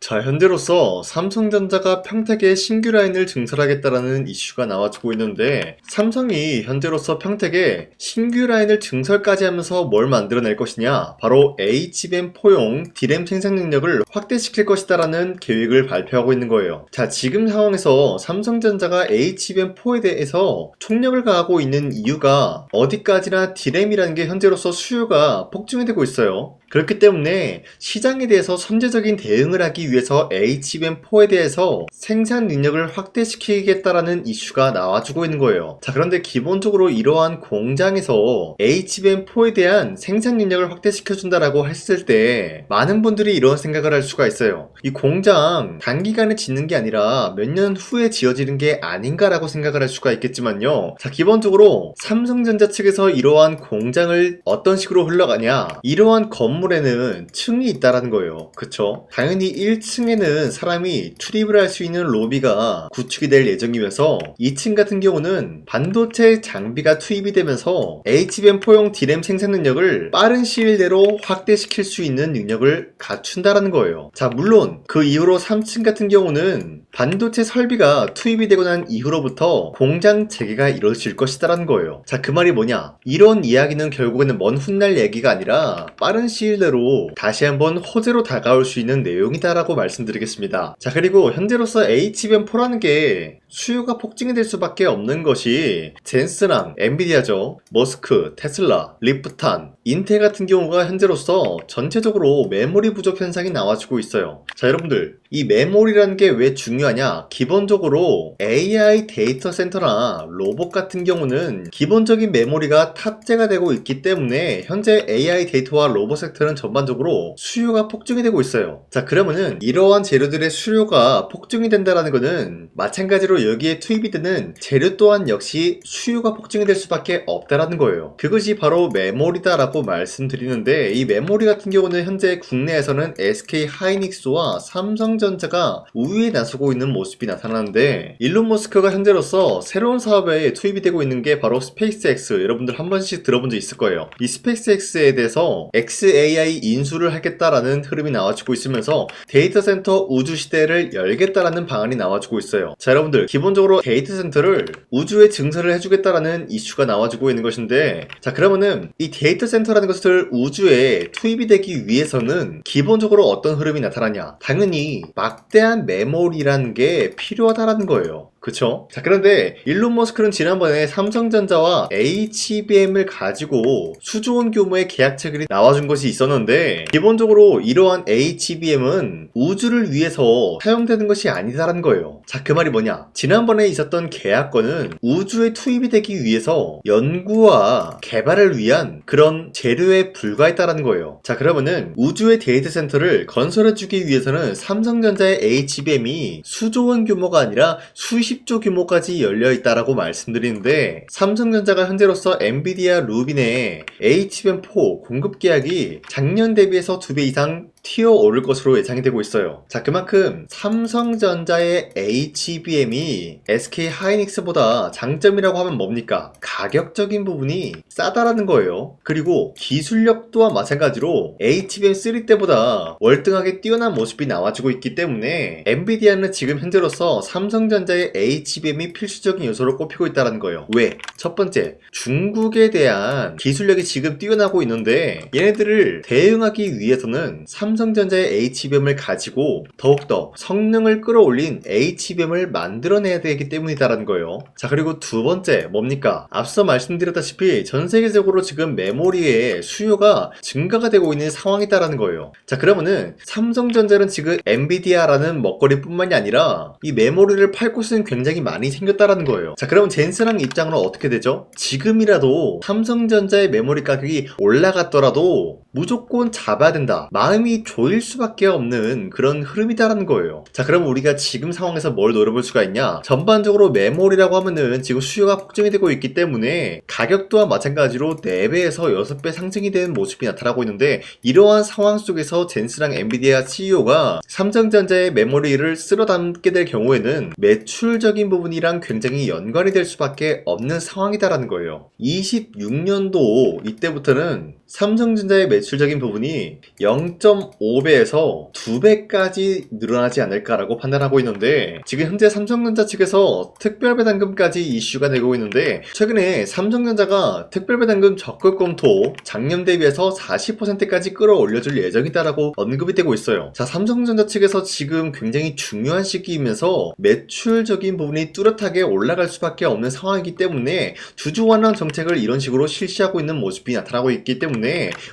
자, 현재로서 삼성전자가 평택에 신규 라인을 증설하겠다라는 이슈가 나와주고 있는데, 삼성이 현재로서 평택에 신규 라인을 증설까지 하면서 뭘 만들어낼 것이냐, 바로 HBM4용 D램 생산 능력을 확대시킬 것이다라는 계획을 발표하고 있는 거예요. 자, 지금 상황에서 삼성전자가 HBM4에 대해서 총력을 가하고 있는 이유가 어디까지나 D램이라는 게 현재로서 수요가 폭증이 되고 있어요. 그렇기 때문에 시장에 대해서 선제적인 대응을 하기 위해서 HBM4에 대해서 생산 능력을 확대시키겠다라는 이슈가 나와주고 있는 거예요. 자, 그런데 기본적으로 이러한 공장에서 HBM4에 대한 생산 능력을 확대시켜준다라고 했을 때 많은 분들이 이런 생각을 할 수가 있어요. 이 공장 단기간에 짓는 게 아니라 몇 년 후에 지어지는 게 아닌가라고 생각을 할 수가 있겠지만요. 자, 기본적으로 삼성전자 측에서 이러한 공장을 어떤 식으로 흘러가냐, 이러한 건물에는 층이 있다라는 거예요. 그쵸? 당연히 1층에는 사람이 출입을 할 수 있는 로비가 구축이 될 예정이면서 2층 같은 경우는 반도체 장비가 투입이 되면서 HBM4용 D램 생산 능력을 빠른 시일 내로 확대시킬 수 있는 능력을 갖춘다라는 거예요. 자, 물론 그 이후로 3층 같은 경우는 반도체 설비가 투입이 되고 난 이후로부터 공장 재개가 이루어질 것이다라는 거예요. 자, 그 말이 뭐냐? 이런 이야기는 결국에는 먼 훗날 얘기가 아니라 빠른 시일 내로 다시 한번 호재로 다가올 수 있는 내용이다라고 말씀드리겠습니다. 자, 그리고 현재로서 HBM4라는 게 수요가 폭증이 될 수밖에 없는 것이 젠스랑 엔비디아죠. 머스크, 테슬라, 리프탄, 인텔 같은 경우가 현재로서 전체적으로 메모리 부족 현상이 나와주고 있어요. 자, 여러분들, 이 메모리라는 게 왜 중요하냐? 기본적으로 AI 데이터 센터나 로봇 같은 경우는 기본적인 메모리가 탑재가 되고 있기 때문에 현재 AI 데이터와 로봇 섹터는 전반적으로 수요가 폭증이 되고 있어요. 자, 그러면은 이러한 재료들의 수요가 폭증이 된다는 거는 마찬가지로 여기에 투입이 되는 재료 또한 역시 수요가 폭증이 될 수밖에 없다라는 거예요. 그것이 바로 메모리다라고 말씀드리는데, 이 메모리 같은 경우는 현재 국내에서는 SK 하이닉스와 삼성전자가 우위에 나서고 있는 모습이 나타나는데, 일론 머스크가 현재로서 새로운 사업에 투입이 되고 있는 게 바로 스페이스X. 여러분들 한 번씩 들어본 적 있을 거예요. 이 스페이스X에 대해서 XAI 인수를 하겠다라는 흐름이 나와주고 있으면서 데이터 센터 우주 시대를 열겠다라는 방안이 나와주고 있어요. 자, 여러분들, 기본적으로 데이터 센터를 우주에 증설을 해주겠다라는 이슈가 나와주고 있는 것인데, 자, 그러면은 이 데이터 센터라는 것을 우주에 투입이 되기 위해서는 기본적으로 어떤 흐름이 나타나냐? 당연히 막대한 메모리라는 게 필요하다라는 거예요. 그쵸? 자, 그런데 일론 머스크는 지난번에 삼성전자와 HBM을 가지고 수조원 규모의 계약 체결이 나와준 것이 있었는데, 기본적으로 이러한 HBM은 우주를 위해서 사용되는 것이 아니다라는 거예요. 자, 그 말이 뭐냐? 지난번에 있었던 계약권은 우주에 투입이 되기 위해서 연구와 개발을 위한 그런 재료에 불과했다라는 거예요. 자, 그러면은 우주의 데이터 센터를 건설해주기 위해서는 삼성전자의 HBM이 수조원 규모가 아니라 수십조 규모까지 열려있다라고 말씀드리는데, 삼성전자가 현재로서 엔비디아 루빈의 HBM4 공급 계약이 작년 대비해서 2배 이상 튀어오를 것으로 예상이 되고 있어요. 자, 그만큼 삼성전자의 HBM이 SK 하이닉스보다 장점이라고 하면 뭡니까? 가격적인 부분이 싸다라는 거예요. 그리고 기술력 또한 마찬가지로 HBM3 때보다 월등하게 뛰어난 모습이 나와주고 있기 때문에 엔비디아는 지금 현재로서 삼성전자의 HBM이 필수적인 요소로 꼽히고 있다는 거예요. 왜? 첫 번째, 중국에 대한 기술력이 지금 뛰어나고 있는데 얘네들을 대응하기 위해서는 삼성전자의 HBM을 가지고 더욱더 성능을 끌어올린 HBM을 만들어내야 되기 때문이다라는 거예요. 자, 그리고 두 번째 뭡니까? 앞서 말씀드렸다시피 전 세계적으로 지금 메모리의 수요가 증가가 되고 있는 상황이다라는 거예요. 자, 그러면은 삼성전자는 지금 엔비디아라는 먹거리뿐만이 아니라 이 메모리를 팔 곳은 굉장히 많이 생겼다라는 거예요. 자, 그러면 젠스랑 입장으로 어떻게 되죠? 지금이라도 삼성전자의 메모리 가격이 올라갔더라도 무조건 잡아야 된다, 마음이 조일 수밖에 없는 그런 흐름이다라는 거예요. 자, 그럼 우리가 지금 상황에서 뭘 노려볼 수가 있냐? 전반적으로 메모리라고 하면은 지금 수요가 폭증이 되고 있기 때문에 가격 또한 마찬가지로 4배에서 6배 상승이 되는 모습이 나타나고 있는데, 이러한 상황 속에서 젠스랑 엔비디아 CEO가 삼성전자의 메모리를 쓸어 담게 될 경우에는 매출적인 부분이랑 굉장히 연관이 될 수밖에 없는 상황이다라는 거예요. 26년도 이때부터는 삼성전자의 매출적인 부분이 0.5배에서 2배까지 늘어나지 않을까라고 판단하고 있는데, 지금 현재 삼성전자 측에서 특별배당금까지 이슈가 되고 있는데, 최근에 삼성전자가 특별배당금 적극 검토 작년 대비해서 40%까지 끌어올려줄 예정이다라고 언급이 되고 있어요. 자, 삼성전자 측에서 지금 굉장히 중요한 시기이면서 매출적인 부분이 뚜렷하게 올라갈 수밖에 없는 상황이기 때문에 주주 완화 정책을 이런 식으로 실시하고 있는 모습이 나타나고 있기 때문에,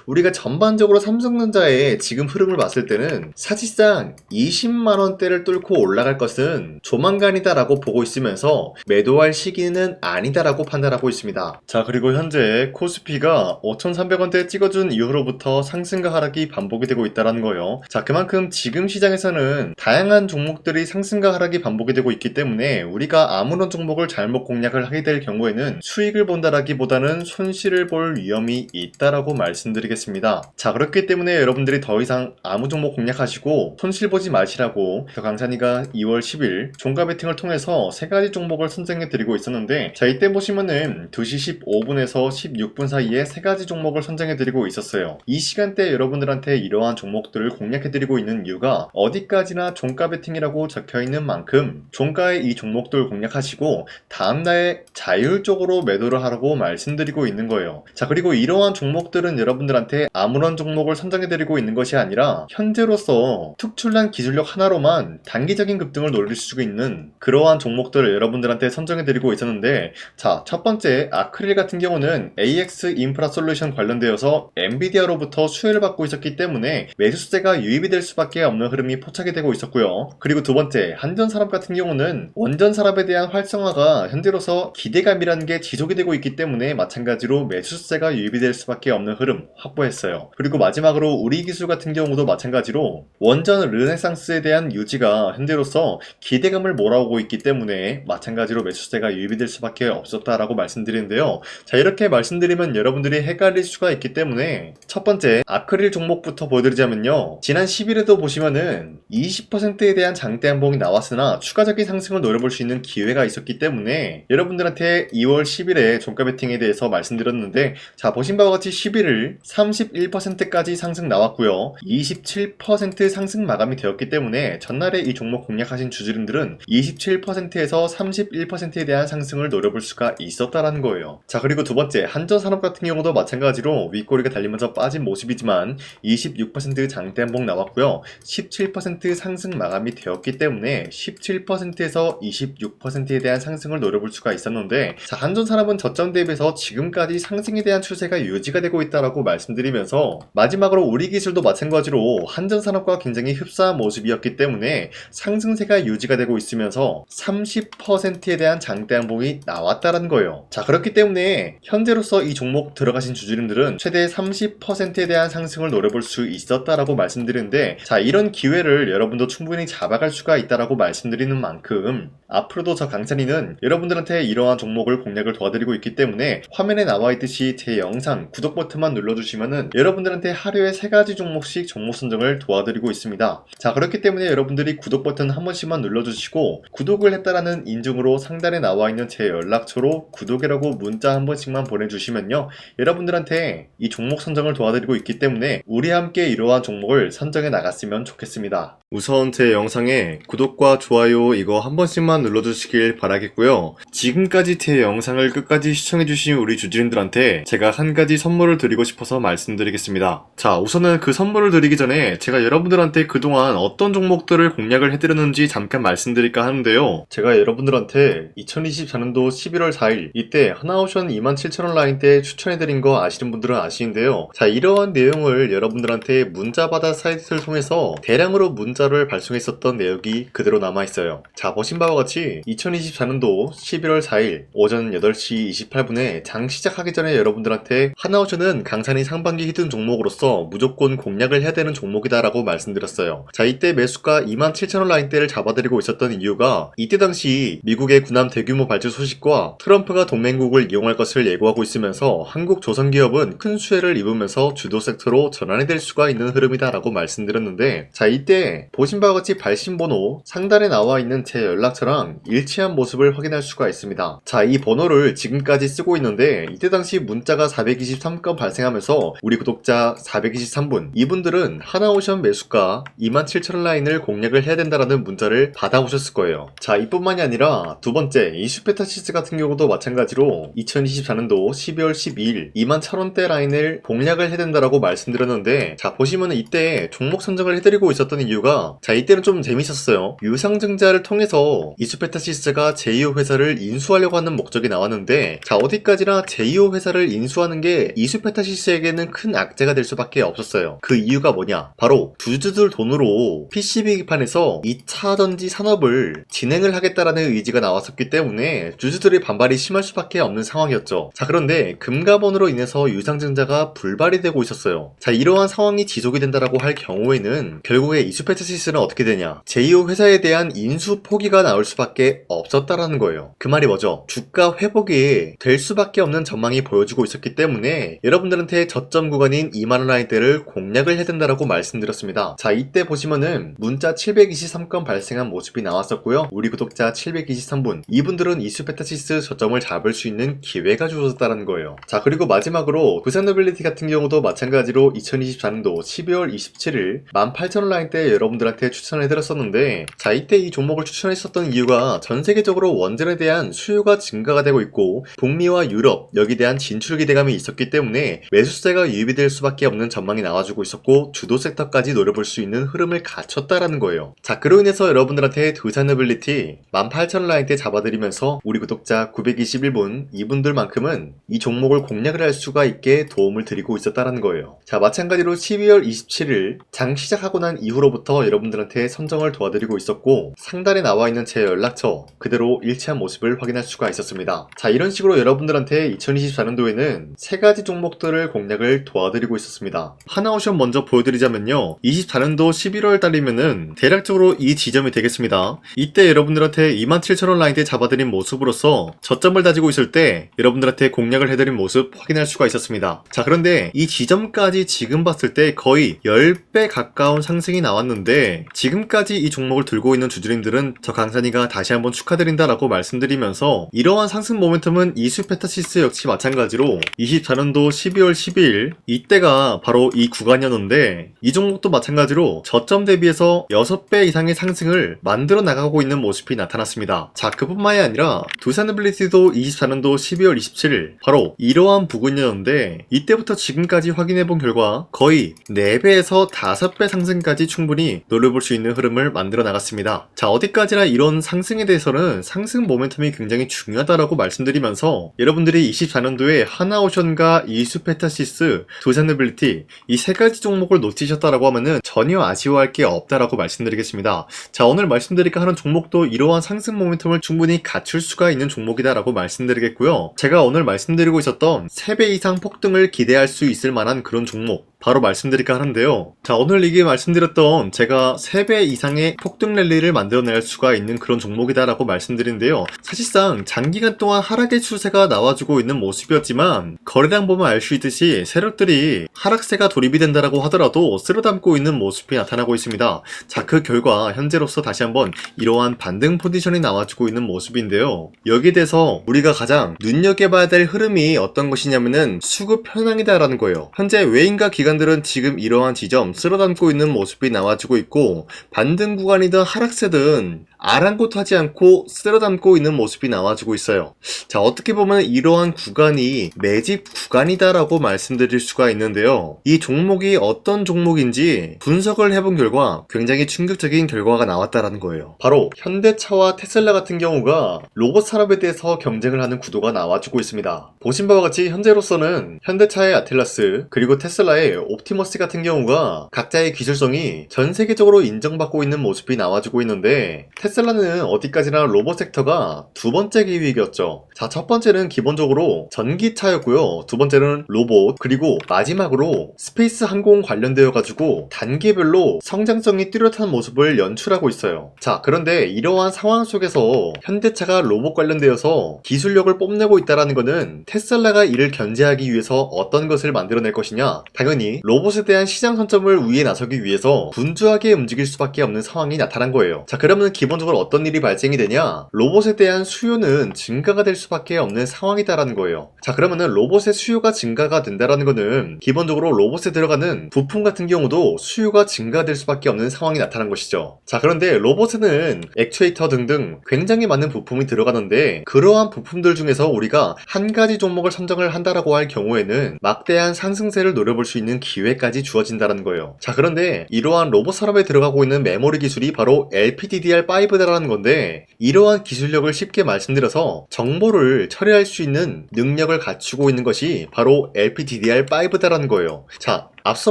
우리가 전반적으로 삼성전자의 지금 흐름을 봤을 때는 사실상 20만원대를 뚫고 올라갈 것은 조만간이다라고 보고 있으면서 매도할 시기는 아니다라고 판단하고 있습니다. 자, 그리고 현재 코스피가 5,300원대 찍어준 이후로부터 상승과 하락이 반복이 되고 있다는 거예요. 자, 그만큼 지금 시장에서는 다양한 종목들이 상승과 하락이 반복이 되고 있기 때문에 우리가 아무런 종목을 잘못 공략을 하게 될 경우에는 수익을 본다라기보다는 손실을 볼 위험이 있다라고 말씀드리겠습니다. 자, 그렇기 때문에 여러분들이 더 이상 아무 종목 공략하시고 손실 보지 마시라고 강산이가 2월 10일 종가 베팅을 통해서 3가지 종목을 선정해 드리고 있었는데, 자, 이때 보시면은 2시 15분에서 16분 사이에 3가지 종목을 선정해 드리고 있었어요. 이 시간대 여러분들한테 이러한 종목들을 공략해 드리고 있는 이유가 어디까지나 종가 베팅이라고 적혀 있는 만큼 종가에 이 종목들 공략하시고 다음날에 자율적으로 매도를 하라고 말씀드리고 있는 거예요. 자, 그리고 이러한 종목들은 여러분들한테 아무런 종목을 선정해 드리고 있는 것이 아니라 현재로서 특출난 기술력 하나로만 단기적인 급등을 노릴 수 있는 그러한 종목들을 여러분들한테 선정해 드리고 있었는데, 자, 첫 번째 아크릴 같은 경우는 AX 인프라 솔루션 관련되어서 엔비디아로부터 수혜를 받고 있었기 때문에 매수세가 유입이 될 수밖에 없는 흐름이 포착이 되고 있었고요. 그리고 두 번째 한전산업 같은 경우는 원전산업에 대한 활성화가 현재로서 기대감이라는 게 지속이 되고 있기 때문에 마찬가지로 매수세가 유입이 될 수밖에 없는 흐름 확보했어요. 그리고 마지막으로 우리기술 같은 경우도 마찬가지로 원전 르네상스에 대한 유지가 현재로서 기대감을 몰아오고 있기 때문에 마찬가지로 매수세가 유입이 될 수밖에 없었다라고 말씀드리는데요. 자, 이렇게 말씀드리면 여러분들이 헷갈릴 수가 있기 때문에 첫 번째 아크릴 종목부터 보여드리자면요, 지난 10일에도 보시면은 20%에 대한 장대 한봉이 나왔으나 추가적인 상승을 노려볼 수 있는 기회가 있었기 때문에 여러분들한테 2월 10일에 종가 베팅에 대해서 말씀드렸는데, 자, 보신 바와 같이 11일 31%까지 상승 나왔고요, 27% 상승 마감이 되었기 때문에 전날에 이 종목 공략하신 주주님들은 27%에서 31%에 대한 상승을 노려볼 수가 있었다라는 거예요. 자, 그리고 두 번째 한전산업 같은 경우도 마찬가지로 윗꼬리가 달리면서 빠진 모습이지만 26% 장대 한봉 나왔고요, 17% 상승 마감이 되었기 때문에 17%에서 26%에 대한 상승을 노려볼 수가 있었는데, 자, 한전산업은 저점 대비해서 지금까지 상승에 대한 추세가 유지가 되고 있다라고 말씀드리면서, 마지막으로 우리기술도 마찬가지로 한전산업과 굉장히 흡사한 모습이었기 때문에 상승세가 유지가 되고 있으면서 30%에 대한 장대 한봉이 나왔다라는 거예요. 자, 그렇기 때문에 현재로서 이 종목 들어가신 주주님들은 최대 30%에 대한 상승을 노려볼 수 있었다라고 말씀드리는데, 자, 이런 기회를 여러분도 충분히 잡아갈 수가 있다라고 말씀드리는 만큼 앞으로도 저 강찬이는 여러분들한테 이러한 종목을 공략을 도와드리고 있기 때문에 화면에 나와 있듯이 제 영상 구독 버튼만 눌러주시면은 여러분들한테 하루에 3가지 종목씩 종목 선정을 도와드리고 있습니다. 자, 그렇기 때문에 여러분들이 구독 버튼 한 번씩만 눌러주시고 구독을 했다라는 인증으로 상단에 나와 있는 제 연락처로 구독이라고 문자 한 번씩만 보내주시면요, 여러분들한테 이 종목 선정을 도와드리고 있기 때문에 우리 함께 이러한 종목을 선정해 나갔으면 좋겠습니다. 우선 제 영상에 구독과 좋아요 이거 한 번씩만 눌러주시길 바라겠고요. 지금까지 제 영상을 끝까지 시청해주신 우리 주주님들한테 제가 한 가지 선물을 드리고 싶어서 말씀드리겠습니다. 자, 우선은 그 선물을 드리기 전에 제가 여러분들한테 그동안 어떤 종목들을 공략을 해드렸는지 잠깐 말씀드릴까 하는데요, 제가 여러분들한테 2024년도 11월 4일 이때 하나오션 27,000원 라인 때 추천해드린 거 아시는 분들은 아시는데요, 자, 이러한 내용을 여러분들한테 문자받아 사이트를 통해서 대량으로 문자를 발송했었던 내역이 그대로 남아있어요. 자, 보신 바와 같이 2024년도 11월 4일 오전 8시 28분에 장 시작하기 전에 여러분들한테 하나오션은 강산이 상반기 히든 종목으로서 무조건 공략을 해야 되는 종목이다 라고 말씀드렸어요. 자, 이때 매수가 27,000원 라인대를 잡아드리고 있었던 이유가 이때 당시 미국의 군함 대규모 발주 소식과 트럼프가 동맹국을 이용할 것을 예고하고 있으면서 한국 조선기업은 큰 수혜를 입으면서 주도 섹터로 전환이 될 수가 있는 흐름이다 라고 말씀드렸는데, 자, 이때 보신 바와 같이 발신번호 상단에 나와 있는 제 연락처랑 일치한 모습을 확인할 수가 있습니다. 자, 이 번호를 지금까지 쓰고 있는데 이때 당시 문자가 423건 발생하면서 우리 구독자 423분, 이분들은 하나오션 매수가 27,000원 라인을 공략을 해야 된다라는 문자를 받아오셨을 거예요. 자, 이뿐만이 아니라 두 번째 이슈페타시스 같은 경우도 마찬가지로 2024년도 12월 12일 21,000원대 라인을 공략을 해야 된다라고 말씀드렸는데, 자, 보시면은 이때 종목 선정을 해드리고 있었던 이유가, 자, 이때는 좀 재밌었어요. 유상증자를 통해서 이슈페타시스가 제2호 회사를 인수하려고 하는 목적이 나왔는데, 자, 어디까지나 제2호 회사를 인수하는 게 이슈페타시스에게는 큰 악재가 될 수밖에 없었어요. 그 이유가 뭐냐? 바로 주주들 돈으로 PCB 기판에서 2차 전지 산업을 진행을 하겠다라는 의지가 나왔었기 때문에 주주들의 반발이 심할 수밖에 없는 상황이었죠. 자, 그런데 금가번으로 인해서 유상증자가 불발이 되고 있었어요. 자, 이러한 상황이 지속이 된다라고 할 경우에는 결국에 이슈페타시스는 어떻게 되냐? 제2호 회사에 대한 인수 포기가 나올 수밖에 없었다라는 거예요. 그 말이 뭐죠? 주가 회복이 될 수밖에 없는 전망이 보여지고 있었기 때문에 여러분들한테 저점 구간인 2만원 라인대를 공략을 해야 된다라고 말씀드렸습니다. 자, 이때 보시면은 문자 723건 발생한 모습이 나왔었고요. 우리 구독자 723분, 이분들은 이슈페타시스 저점을 잡을 수 있는 기회가 주어졌다는 거예요. 자, 그리고 마지막으로 부산노빌리티 같은 경우도 마찬가지로 2024년도 12월 27일 18,000원 라인대 여러분들한테 추천을 해드렸었는데, 자, 이때 이 종목을 추천했었던 이유가 전 세계적으로 원전에 대한 수요가 증가가 되고 있고 북미와 유럽 여기에 대한 진출 기대감이 있었기 때문에 매수세가 유입이 될 수밖에 없는 전망이 나와주고 있었고 주도 섹터까지 노려볼 수 있는 흐름을 갖췄다라는 거예요. 자, 그로 인해서 여러분들한테 두산노빌리티 18,000원 라인대 잡아드리면서 우리 구독자 921분, 이분들만큼은 이 종목을 공략을 할 수가 있게 도움을 드리고 있었다라는 거예요. 자, 마찬가지로 12월 27일 장 시작하고 난 이후로부터 여러분들한테 선정을 도와드리고 있었고 상단에 나와 있는 제 연락처 그대로 일치한 모습을 확인할 수가 있었습니다. 자, 이런 식으로 여러분들한테 2024년도에는 세 가지 종목들을 공략을 도와드리고 있었습니다. 하나오션 먼저 보여드리자면요, 24년도 11월 달이면은 대략적으로 이 지점이 되겠습니다. 이때 여러분들한테 27,000원 라인대 잡아드린 모습으로서 저점을 다지고 있을 때 여러분들한테 공략을 해드린 모습 확인할 수가 있었습니다. 자, 그런데 이 지점까지 지금 봤을 때 거의 10배 가까운 상승이 나왔는데, 지금까지 이 종목을 들고 있는 주주님들은 저 강산이가 다시 한번 축하드린다라고 말씀드리면서, 이러한 상승 모멘텀은 이슈페타시스 역시 마찬가지로 24년도 12월 12일 이때가 바로 이 구간이었는데, 이 종목도 마찬가지로 저점 대비해서 6배 이상의 상승을 만들어 나가고 있는 모습이 나타났습니다. 자, 그뿐만이 아니라 두산노빌리티도 24년도 12월 27일 바로 이러한 부근이었는데, 이때부터 지금까지 확인해본 결과 거의 4배에서 5배 상승까지 충분히 노려볼 수 있는 흐름을 만들어 나갔습니다. 자, 어디까지나 이런 상승에 대해서는 상승 모멘텀이 굉장히 중요하다라고 말씀드리면서, 여러분들이 24년도에 하나오션과 이슈페타시스, 두산노빌리티 이 세 가지 종목을 놓치셨다라고 하면은 전혀 아쉬워할 게 없다라고 말씀드리겠습니다. 자, 오늘 말씀드릴까 하는 종목도 이러한 상승 모멘텀을 충분히 갖출 수가 있는 종목이다라고 말씀드리겠고요. 제가 오늘 말씀드리고 있었던 3배 이상 폭등을 기대할 수 있을 만한 그런 종목 바로 말씀드릴까 하는데요. 자, 오늘 이게 말씀드렸던 제가 3배 이상의 폭등 랠리를 만들어낼 수가 있는 그런 종목이다라고 말씀드린데요. 사실상 장기간 동안 하락의 추세가 나와주고 있는 모습이었지만 거래량 보면 알 수 있듯이 세력들이 하락세가 돌입이 된다라고 하더라도 쓸어담고 있는 모습이 나타나고 있습니다. 자, 그 결과 현재로서 다시 한번 이러한 반등 포지션이 나와주고 있는 모습인데요. 여기에 대해서 우리가 가장 눈여겨봐야 될 흐름이 어떤 것이냐면은 수급 현황이다라는 거예요. 현재 외인과 기관들은 지금 이러한 지점 쓸어담고 있는 모습이 나와주고 있고, 반등 구간이든 하락세든 아랑곳하지 않고 쓸어담고 있는 모습이 나와주고 있어요. 자, 어떻게 보면 이러한 구간이 매집 구간이다라고 말씀드릴 수가 있는데요. 이 종목이 어떤 종목인지 분석을 해본 결과 굉장히 충격적인 결과가 나왔다라는 거예요. 바로 현대차와 테슬라 같은 경우가 로봇 산업에 대해서 경쟁을 하는 구도가 나와주고 있습니다. 보신 바와 같이 현재로서는 현대차의 아틀라스 그리고 테슬라의 옵티머스 같은 경우가 각자의 기술성이 전 세계적으로 인정받고 있는 모습이 나와주고 있는데, 테슬라는 어디까지나 로봇 섹터가 두 번째 기획이었죠. 자, 첫 번째는 기본적으로 전기차였고요. 두 번째는 로봇, 그리고 마지막으로 스페이스 항공 관련되어 가지고 단계별로 성장성이 뚜렷한 모습을 연출하고 있어요. 자, 그런데 이러한 상황 속에서 현대차가 로봇 관련되어서 기술력을 뽐내고 있다는 것은 테슬라가 이를 견제하기 위해서 어떤 것을 만들어낼 것이냐? 당연히 로봇에 대한 시장 선점을 위해 나서기 위해서 분주하게 움직일 수밖에 없는 상황이 나타난 거예요. 자, 그러면 기본적으로 어떤 일이 발생이 되냐? 로봇에 대한 수요는 증가가 될 수밖에 없는 상황이다라는 거예요. 자, 그러면은 로봇의 수요가 증가가 된다라는 거는 기본적으로 로봇에 들어가는 부품 같은 경우도 수요가 증가될 수밖에 없는 상황이 나타난 것이죠. 자, 그런데 로봇에는 액추에이터 등등 굉장히 많은 부품이 들어가는데 그러한 부품들 중에서 우리가 한 가지 종목을 선정을 한다라고 할 경우에는 막대한 상승세를 노려볼 수 있는 기회까지 주어진다는 거예요. 자, 그런데 이러한 로봇 산업에 들어가고 있는 메모리 기술이 바로 LPDDR5다라는 건데 이러한 기술력을 쉽게 말씀드려서 정보를 처리할 수 있는 능력을 갖추고 있는 것이 바로 LPDDR5다라는 거예요. 자, 앞서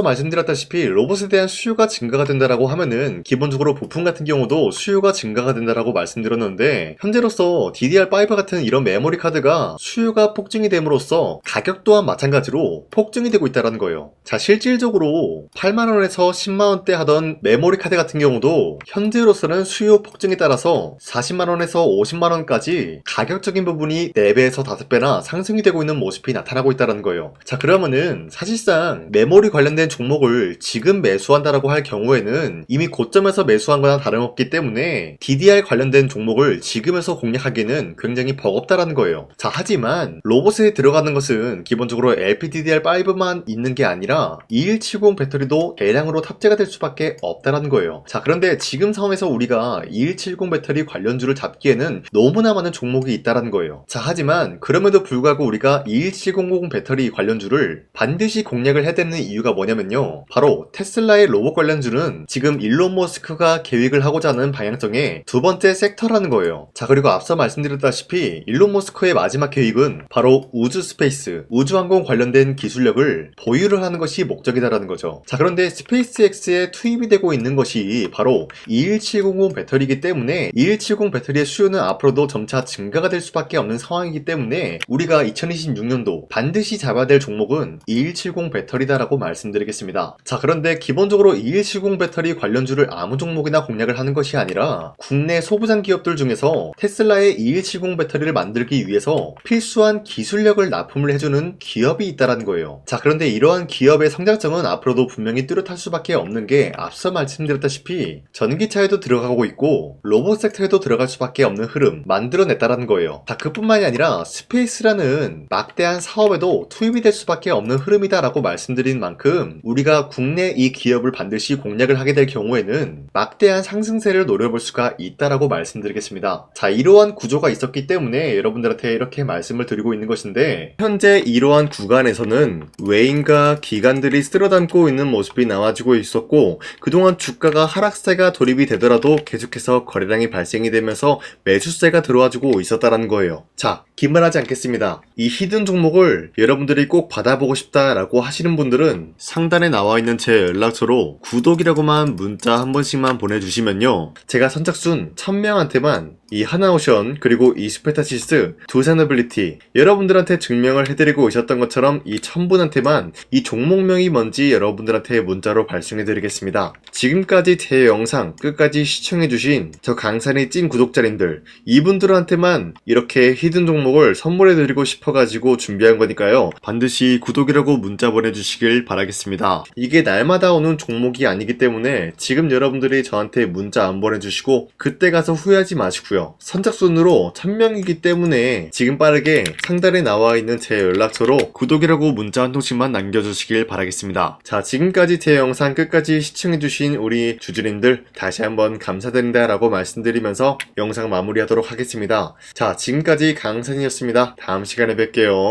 말씀드렸다시피 로봇에 대한 수요가 증가가 된다라고 하면은 기본적으로 부품 같은 경우도 수요가 증가가 된다라고 말씀드렸는데 현재로서 DDR5 같은 이런 메모리 카드가 수요가 폭증이 됨으로써 가격 또한 마찬가지로 폭증이 되고 있다는 거예요. 자, 실질적으로 8만원에서 10만원대 하던 메모리 카드 같은 경우도 현재로서는 수요 폭증에 따라서 40만원에서 50만원까지 가격적인 부분이 4배에서 5배나 상승이 되고 있는 모습이 나타나고 있다는 거예요. 자, 그러면은 사실상 메모리 관련된 종목을 지금 매수한다라고 할 경우에는 이미 고점에서 매수한 거나 다름없기 때문에 DDR 관련된 종목을 지금에서 공략하기는 굉장히 버겁다라는 거예요. 자, 하지만 로봇에 들어가는 것은 기본적으로 LPDDR5만 있는 게 아니라 2170 배터리도 대량으로 탑재가 될 수밖에 없다라는 거예요. 자, 그런데 지금 상황에서 우리가 2170 배터리 관련주를 잡기에는 너무나 많은 종목이 있다라는 거예요. 자, 하지만 그럼에도 불구하고 우리가 2170 배터리 관련주를 반드시 공략을 해야 되는 이유가 뭐냐면요, 바로 테슬라의 로봇 관련주는 지금 일론 머스크가 계획을 하고자 하는 방향성의 두 번째 섹터라는 거예요. 자, 그리고 앞서 말씀드렸다시피 일론 머스크의 마지막 계획은 바로 우주 스페이스, 우주항공 관련된 기술력을 보유를 하는 것이 목적이다라는 거죠. 자, 그런데 스페이스X에 투입이 되고 있는 것이 바로 21700 배터리이기 때문에 2170 배터리의 수요는 앞으로도 점차 증가가 될 수밖에 없는 상황이기 때문에 우리가 2026년도 반드시 잡아야 될 종목은 2170 배터리다라고 말씀드리겠습니다. 자, 그런데 기본적으로 2170 배터리 관련주를 아무 종목이나 공략을 하는 것이 아니라 국내 소부장 기업들 중에서 테슬라의 2170 배터리를 만들기 위해서 필수한 기술력을 납품을 해주는 기업이 있다는 거예요. 자, 그런데 이러한 기업의 성장성은 앞으로도 분명히 뚜렷할 수밖에 없는 게 앞서 말씀드렸다시피 전기차에도 들어가고 있고 로봇 섹터에도 들어갈 수밖에 없는 흐름 만들어냈다는 거예요. 자, 그뿐만이 아니라 스페이스라는 막대한 사업에도 투입이 될 수밖에 없는 흐름이다라고 말씀드린 만큼 우리가 국내 이 기업을 반드시 공략을 하게 될 경우에는 막대한 상승세를 노려볼 수가 있다라고 말씀드리겠습니다. 자, 이러한 구조가 있었기 때문에 여러분들한테 이렇게 말씀을 드리고 있는 것인데 현재 이러한 구간에서는 외인과 기관들이 쓸어담고 있는 모습이 나와주고 있었고 그동안 주가가 하락세가 돌입이 되더라도 계속해서 거래량이 발생이 되면서 매수세가 들어와주고 있었다라는 거예요. 자, 긴말하지 않겠습니다. 이 히든 종목을 여러분들이 꼭 받아보고 싶다라고 하시는 분들은 상단에 나와 있는 제 연락처로 구독이라고만 문자 한 번씩만 보내주시면요, 제가 선착순 1000명한테만 이 하나오션 그리고 이 스페타시스 두 사너빌리티 여러분들한테 증명을 해드리고 있었던 것처럼 이 1000분한테만 이 종목명이 뭔지 여러분들한테 문자로 발송해드리겠습니다. 지금까지 제 영상 끝까지 시청해주신 저 강산의 찐 구독자님들 이분들한테만 이렇게 히든 종목을 선물해드리고 싶어가지고 준비한 거니까요, 반드시 구독이라고 문자 보내주시길 바라겠습니다. 이게 날마다 오는 종목이 아니기 때문에 지금 여러분들이 저한테 문자 안 보내주시고 그때 가서 후회하지 마시고요, 선착순으로 1000명이기 때문에 지금 빠르게 상단에 나와 있는 제 연락처로 구독이라고 문자 한 통씩만 남겨주시길 바라겠습니다. 자, 지금까지 제 영상 끝까지 시청해주신 우리 주주님들 다시 한번 감사드린다 라고 말씀드리면서 영상 마무리하도록 하겠습니다. 자, 지금까지 강산이었습니다. 다음 시간에 뵐게요.